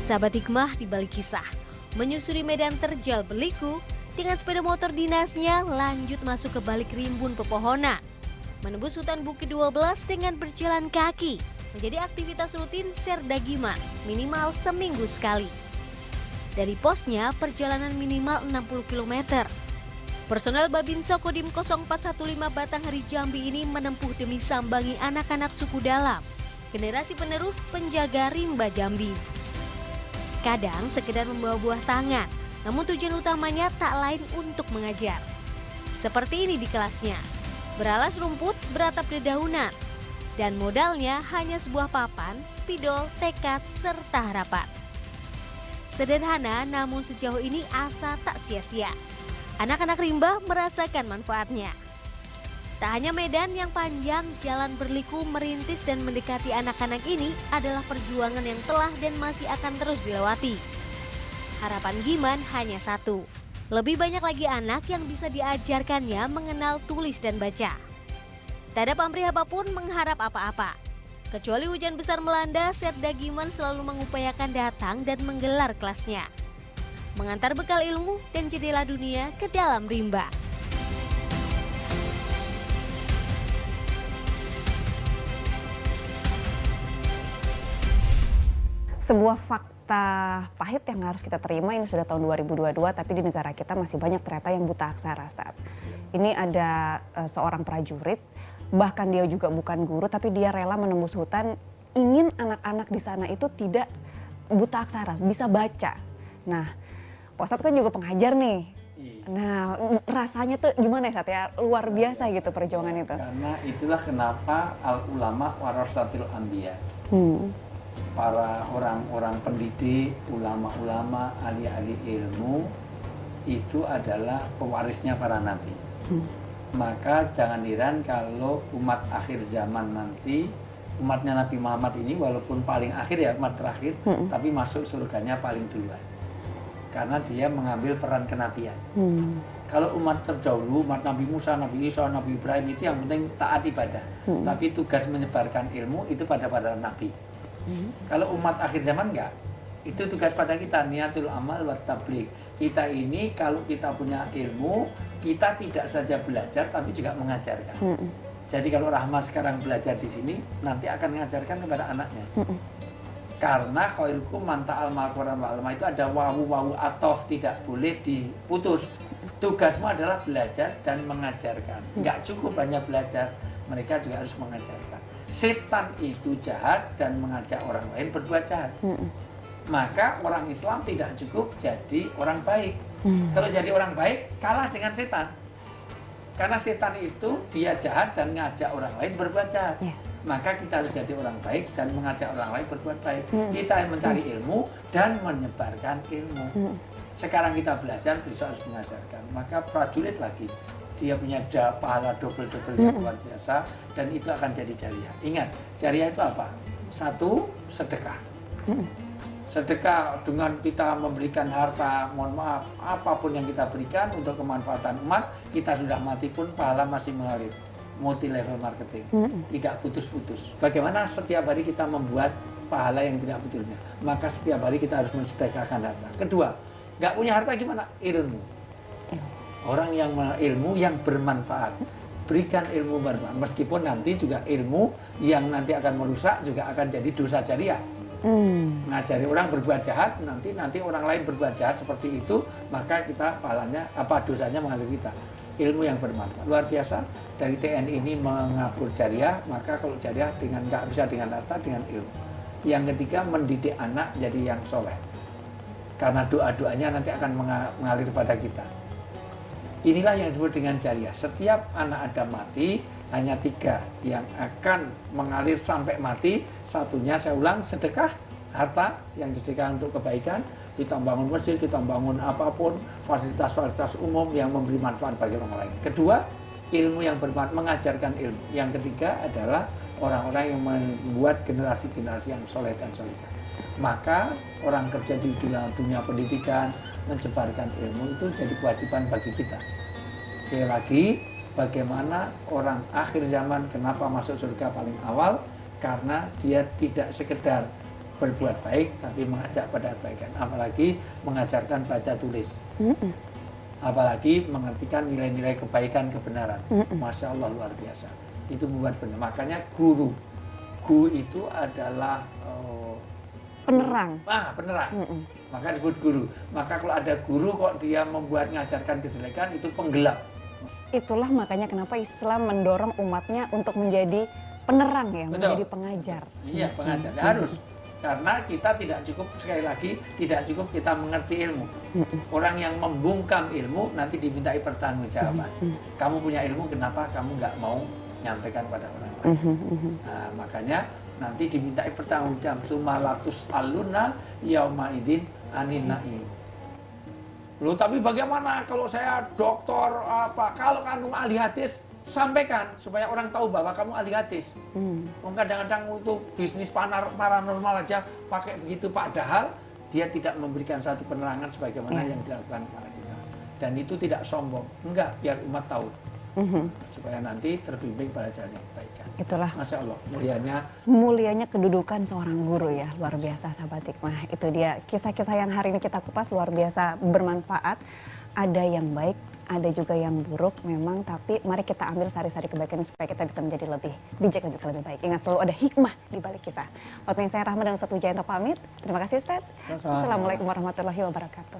Sahabat hikmah di balik kisah, menyusuri medan terjal berliku, dengan sepeda motor dinasnya lanjut masuk ke balik rimbun pepohonan. Menembus hutan Bukit 12 dengan berjalan kaki, menjadi aktivitas rutin Serda Giman minimal seminggu sekali. Dari posnya, perjalanan minimal 60 km. Personel Babinsa Kodim 0415 Batanghari Jambi ini menempuh demi sambangi anak-anak suku dalam, generasi penerus penjaga rimba Jambi. Kadang sekedar membawa buah tangan, namun tujuan utamanya tak lain untuk mengajar. Seperti ini di kelasnya, beralas rumput beratap dedaunan, dan modalnya hanya sebuah papan, spidol, tekad, serta harapan. Sederhana namun sejauh ini asa tak sia-sia. Anak-anak rimba merasakan manfaatnya. Tak hanya medan yang panjang, jalan berliku merintis dan mendekati anak-anak ini adalah perjuangan yang telah dan masih akan terus dilewati. Harapan Giman hanya satu, lebih banyak lagi anak yang bisa diajarkannya mengenal tulis dan baca. Tak ada pamrih apapun mengharap apa-apa. Kecuali hujan besar melanda, Serda Giman selalu mengupayakan datang dan menggelar kelasnya. Mengantar bekal ilmu dan jendela dunia ke dalam rimba. Sebuah fakta pahit yang harus kita terima, ini sudah tahun 2022, tapi di negara kita masih banyak ternyata yang buta aksara, Ustaz. Ini ada seorang prajurit, bahkan dia juga bukan guru, tapi dia rela menembus hutan, ingin anak-anak di sana itu tidak buta aksara, bisa baca. Nah, Pak Ustadz kan juga pengajar nih. Nah, rasanya tuh gimana ya, Ustadz ya? Luar biasa gitu perjuangan itu. Karena itulah kenapa al-ulama warasatil anbiya. Para orang-orang pendidik, ulama-ulama, ahli-ahli ilmu itu adalah pewarisnya para nabi. Maka jangan heran kalau umat akhir zaman nanti, umatnya Nabi Muhammad ini walaupun paling akhir ya, umat terakhir, tapi masuk surganya paling duluan. Karena dia mengambil peran kenabian. Kalau umat terdahulu, umat Nabi Musa, Nabi Isa, Nabi Ibrahim itu yang penting taat ibadah. Tapi tugas menyebarkan ilmu itu pada nabi. Kalau umat akhir zaman enggak, itu tugas pada kita, niatul amal wa tabligh. Kita ini kalau kita punya ilmu, kita tidak saja belajar tapi juga mengajarkan. Jadi kalau Rahma sekarang belajar di sini, nanti akan mengajarkan kepada anaknya. Karena khairukum man ta'al Al-Qur'an wa 'allama, itu ada wawu atof, tidak boleh diputus. Tugasmu adalah belajar dan mengajarkan. Enggak cukup hanya belajar, mereka juga harus mengajarkan. Setan itu jahat dan mengajak orang lain berbuat jahat. Maka orang Islam tidak cukup jadi orang baik. Kalau jadi orang baik, kalah dengan setan. Karena setan itu dia jahat dan mengajak orang lain berbuat jahat. Maka kita harus jadi orang baik dan mengajak orang lain berbuat baik. Kita yang mencari ilmu dan menyebarkan ilmu. Sekarang kita belajar, besok harus mengajarkan. Maka prajurit lagi, dia punya pahala double-double yang luar biasa, dan itu akan jadi jariah. Ingat, jariah itu apa? Satu, sedekah. Sedekah dengan kita memberikan harta, mohon maaf, apapun yang kita berikan untuk kemanfaatan umat, kita sudah mati pun pahala masih mengalir. Multi level marketing, tidak putus-putus. Bagaimana setiap hari kita membuat pahala yang tidak putusnya? Maka setiap hari kita harus mensedekahkan harta. Kedua, nggak punya harta gimana? Ilmu. Orang yang ilmu yang bermanfaat, berikan ilmu bermanfaat. Meskipun nanti juga ilmu yang nanti akan merusak juga akan jadi dosa jariah. Ngajari orang berbuat jahat, nanti orang lain berbuat jahat seperti itu, maka kita pahalanya dosanya mengalir kita. Ilmu yang bermanfaat luar biasa. Dari TNI ini mengatur jariah, maka kalau jariah dengan nggak bisa dengan harta, dengan ilmu. Yang ketiga, mendidik anak jadi yang soleh. Karena doa-doanya nanti akan mengalir pada kita. Inilah yang disebut dengan jariah. Setiap anak Adam mati, hanya 3 yang akan mengalir sampai mati. Satunya, saya ulang, sedekah, harta yang disedekahkan untuk kebaikan. Kita bangun masjid, kita bangun apapun, fasilitas-fasilitas umum yang memberi manfaat bagi orang lain. Kedua, ilmu yang bermanfaat, mengajarkan ilmu. Yang ketiga adalah orang-orang yang membuat generasi-generasi yang soleh dan solehah. Maka orang kerja di dunia pendidikan, menyebarkan ilmu itu jadi kewajiban bagi kita. Sekali lagi, bagaimana orang akhir zaman kenapa masuk surga paling awal? Karena dia tidak sekedar berbuat baik tapi mengajak pada kebaikan, apalagi mengajarkan baca tulis, apalagi mengertikan nilai-nilai kebaikan kebenaran. Masya Allah, luar biasa. Itu membuat benar. Makanya guru itu adalah Penerang. Penerang. Maka disebut guru. Maka kalau ada guru kok dia membuat ngajarkan kejelekan, itu penggelap. Itulah makanya kenapa Islam mendorong umatnya untuk menjadi penerang ya, Betul. menjadi pengajar. Iya, pengajar. Harus. Karena kita tidak cukup, sekali lagi, tidak cukup kita mengerti ilmu. Orang yang membungkam ilmu nanti dimintai pertanggungjawaban. Kamu punya ilmu, kenapa kamu nggak mau nyampaikan pada orang lain? Nah, makanya nanti dimintai pertanggungjawaban. Sumalatus aluna yauma idin anin naim. Loh, tapi bagaimana kalau saya dokter apa? Kalau kamu ahli hadis, sampaikan supaya orang tahu bahwa kamu ahli hadis. Kadang-kadang untuk bisnis paranormal aja pakai begitu, padahal dia tidak memberikan satu penerangan sebagaimana yang dilakukan kepada kita. Dan itu tidak sombong, enggak, biar umat tahu. Supaya nanti terbimbing pada jalan yang kebaikan. Itulah Masya Allah, mulianya kedudukan seorang guru ya, luar biasa sahabat hikmah. Itu dia kisah-kisah yang hari ini kita kupas, luar biasa bermanfaat. Ada yang baik, ada juga yang buruk memang, tapi mari kita ambil sari-sari kebaikan supaya kita bisa menjadi lebih bijak dan juga lebih baik. Ingat, selalu ada hikmah di balik kisah. Waktunya saya Rahma dan Ustadz Wijayanto pamit. Terima kasih Ustadz. Assalamualaikum warahmatullahi wabarakatuh.